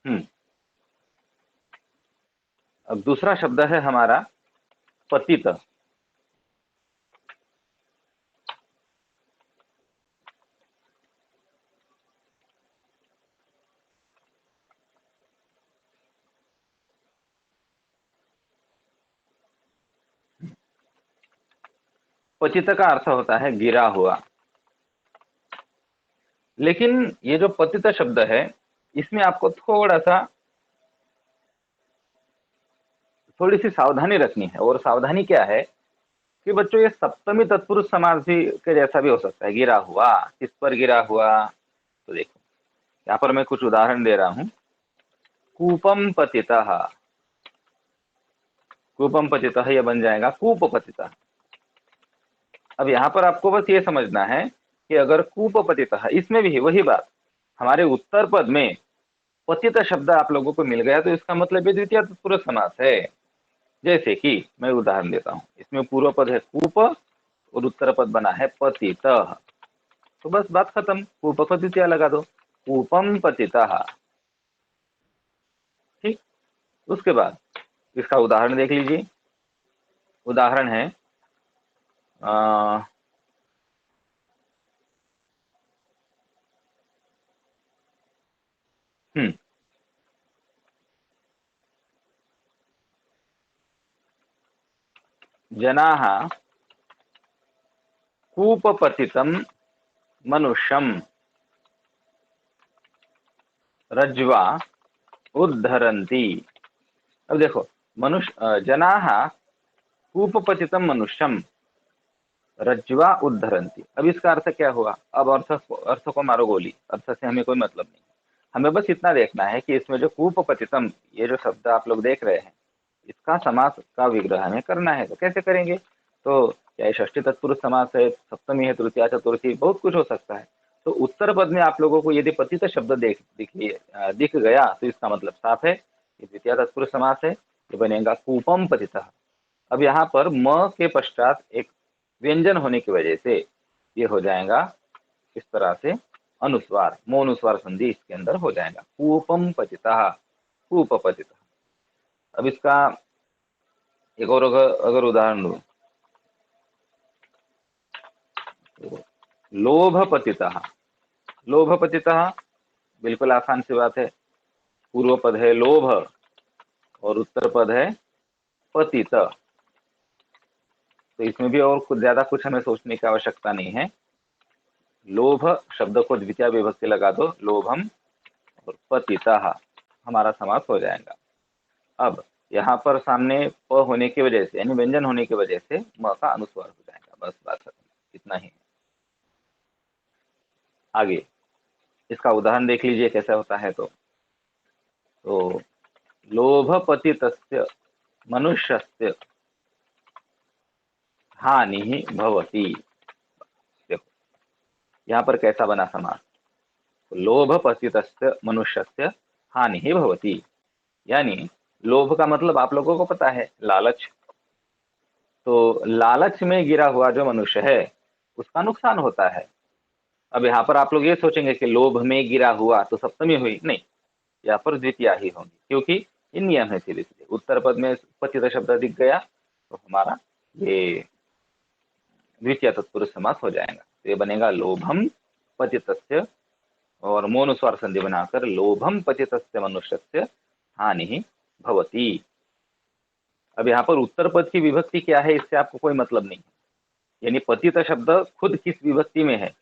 हम्म। अब दूसरा शब्द है हमारा पतित। पतित का अर्थ होता है गिरा हुआ। लेकिन ये जो पतित शब्द है, इसमें आपको थोड़ी सी सावधानी रखनी है। और सावधानी क्या है कि बच्चों, ये सप्तमी तत्पुरुष समास भी के जैसा भी हो सकता है। गिरा हुआ, किस पर गिरा हुआ? तो देखो, यहाँ पर मैं कुछ उदाहरण दे रहा हूँ। कूपम पतितः। कूपम पतितः ये बन जाएगा कूप पतितः। अब यहाँ पर आपको बस ये समझना है कि अगर कूप पतितः, इसमें भी वही बात, हमारे उत्तर पद में पतित शब्द आप लोगों को मिल गया तो इसका मतलब ये द्वितीय तत्पुरुष समास है। जैसे कि मैं उदाहरण देता हूँ, इसमें पूर्व पद है कूप और उत्तर पद बना है पतितः। तो बस बात खत्म, कूप पतितः लगा दो, कूपम पतितः। ठीक। उसके बाद इसका उदाहरण देख लीजिए। उदाहरण है आ, हम्म, जनाः कूपपतितं मनुष्यं रज्वा उद्धरन्ति। अब देखो, मनुष्य जनाः कूपपतितं मनुष्यम रज्वा उद्धरंती। अब इसका अर्थ क्या हुआ? अब अर्थ को मारो गोली, अर्थ से हमें कोई मतलब नहीं। हमें बस इतना देखना है कि इसमें जो कूपपतितम ये जो शब्द आप लोग देख रहे हैं, इसका समास का विग्रह हमें करना है। तो कैसे करेंगे? तो क्या षष्ठी तत्पुरुष समास है, सप्तमी है, तृतीया चतुर्थी, बहुत कुछ हो सकता है। तो उत्तर पद में आप लोगों को यदि पतित शब्द दिख गया तो इसका मतलब साफ है कि द्वितीय तत्पुरुष समास है। ये बनेगा कूपम पतितः। अब यहाँ पर म के पश्चात एक व्यंजन होने की वजह से ये हो जाएगा इस तरह से, अनुस्वार, मोनुस्वार संधि इसके अंदर हो जाएगा, कूपम पतितः, कूप पतितः। अब इसका एक और अगर उदाहरण दूं, लोभ पतितः। लोभ पतितः बिल्कुल आसान सी बात है। पूर्व पद है लोभ और उत्तर पद है पतित। तो इसमें भी और कुछ ज्यादा कुछ हमें सोचने की आवश्यकता नहीं है। लोभ शब्द को द्वितीय विभक्ति लगा दो, लोभम, और पतितः, हमारा समास हो जाएगा। अब यहाँ पर सामने प होने की वजह से, यानी व्यंजन होने की वजह से म का अनुस्वार हो जाएगा। बस बात खत्म, इतना ही। आगे इसका उदाहरण देख लीजिए कैसा होता है। तो लोभ पतितस्य मनुष्यस्य हानि भवति। देखो यहाँ पर कैसा बना समास, लोभ पतितस्य मनुष्यस्य हानि भवति। यानी लोभ का मतलब आप लोगों को पता है, लालच। तो लालच में गिरा हुआ जो मनुष्य है उसका नुकसान होता है। अब यहाँ पर आप लोग ये सोचेंगे कि लोभ में गिरा हुआ तो सप्तमी हुई, नहीं, यहाँ पर द्वितीया ही होगी, क्योंकि ये नियम है। सीधे सीधे उत्तर पद में पतित शब्द दिख गया तो हमारा ये द्वितीय तत्पुरुष समास हो जाएगा। तो ये बनेगा लोभम पतितस्य, और मोनुस्वार संधि बनाकर लोभम पतितस्य मनुष्यस्य हानि भवति। अब यहाँ पर उत्तर पद की विभक्ति क्या है इससे आपको कोई मतलब नहीं है। यानी पतित शब्द खुद किस विभक्ति में है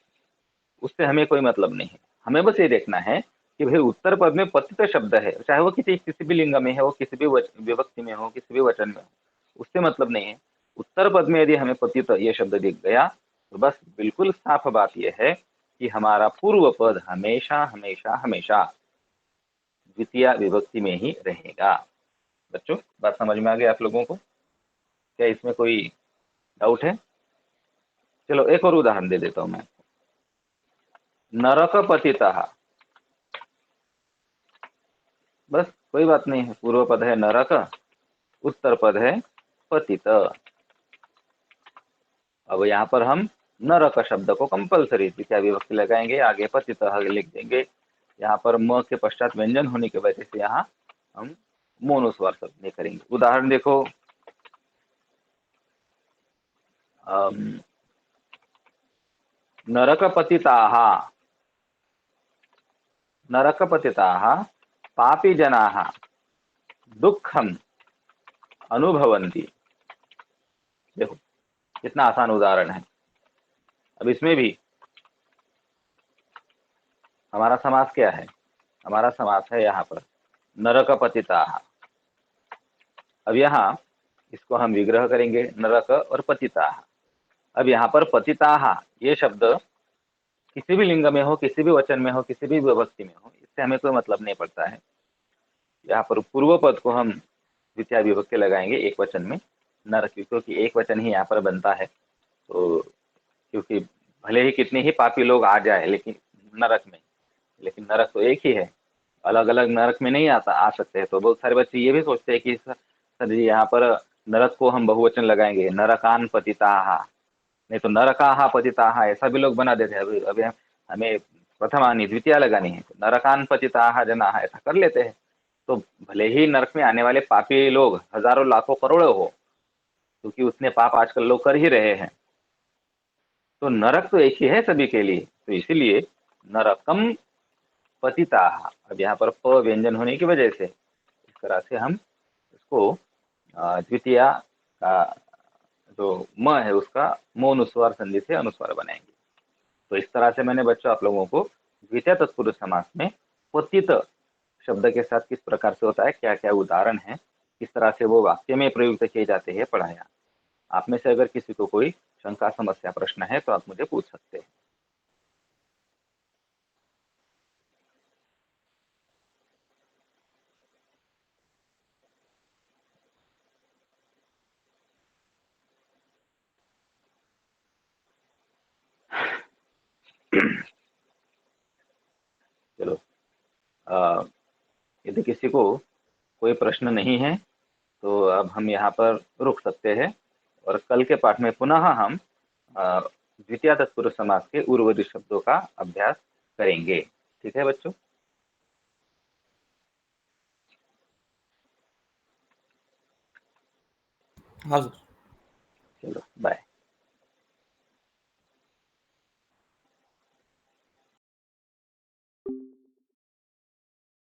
उससे हमें कोई मतलब नहीं है। हमें बस ये देखना है कि भाई उत्तर पद में पतित शब्द है, चाहे वो किसी किसी भी लिंग में है, वो किसी भी विभक्ति में हो, किसी भी वचन में हो, उससे मतलब नहीं है। उत्तर पद में यदि हमें पतित ये शब्द दिख गया तो बस बिल्कुल साफ बात यह है कि हमारा पूर्व पद हमेशा हमेशा हमेशा द्वितीय विभक्ति में ही रहेगा। बच्चों, बात समझ में आ गई आप लोगों को? क्या इसमें कोई डाउट है? चलो एक और उदाहरण दे देता हूं मैं। नरक पतितः। बस कोई बात नहीं है, पूर्व पद है नरक, उत्तर पद है पतित। अब यहाँ पर हम नरक शब्द को कंपलसरी द्वितीय विभक्ति लगाएंगे, आगे पतित लिख देंगे। यहाँ पर म के पश्चात व्यंजन होने की वजह से यहाँ हम मौन स्वर शब्द में करेंगे। उदाहरण देखो, नरकपतिताः, नरकपतिताः पापी जनाः दुखम अनुभवन्ति। देखो कितना आसान उदाहरण है। अब इसमें भी हमारा समास क्या है? हमारा समास है यहाँ पर नरकपतिताः। अब यहाँ इसको हम विग्रह करेंगे, नरक और पतिताः। अब यहाँ पर पतिताः ये शब्द किसी भी लिंग में हो, किसी भी वचन में हो, किसी भी विभक्ति में हो, इससे हमें कोई मतलब नहीं पड़ता है। यहाँ पर पूर्व पद को हम द्वितीय विभक्ति लगाएंगे एक वचन में, नरक, क्योंकि एक वचन ही यहाँ पर बनता है। तो क्योंकि भले ही कितने ही पापी लोग आ जाए लेकिन नरक में, लेकिन नरक तो एक ही है, अलग अलग नरक में नहीं आ सकते हैं। तो बहुत सारे बच्चे ये भी सोचते हैं कि सर जी यहाँ पर नरक को हम बहुवचन लगाएंगे, नरकान पतिताः, नहीं तो नरकाः पतिताः, ऐसा भी लोग बना देते हैं। अभी हमें प्रथमानी द्वितीय लगानी है, तो नरकान पतिताः जनाः ऐसा कर लेते हैं। तो भले ही नरक में आने वाले पापी लोग हजारों लाखों करोड़ों हो, क्योंकि उतने पाप आजकल लोग कर ही रहे हैं, तो नरक तो एक ही है सभी के लिए। तो इसीलिए नरकम पतिताः। अब यहाँ पर प व्यंजन होने की वजह से इस तरह से हम इसको द्वितीय का जो म है उसका मौन अनुस्वार संधि से अनुस्वार बनाएंगे। तो इस तरह से मैंने बच्चों आप लोगों को द्वितीय तत्पुरुष समास में पतित शब्द के साथ किस प्रकार से होता है, क्या क्या उदाहरण है, किस तरह से वो वाक्य में प्रयुक्त किए जाते हैं, पढ़ाया। आप में से अगर किसी को कोई शंका, समस्या, प्रश्न है तो आप मुझे पूछ सकते हैं। चलो, यदि किसी को कोई प्रश्न नहीं है तो अब हम यहाँ पर रुक सकते हैं, और कल के पाठ में पुनः हम द्वितीय तत्पुरुष समास के उर्वरित शब्दों का अभ्यास करेंगे। ठीक है बच्चों? हाँ सर। चलो बाय।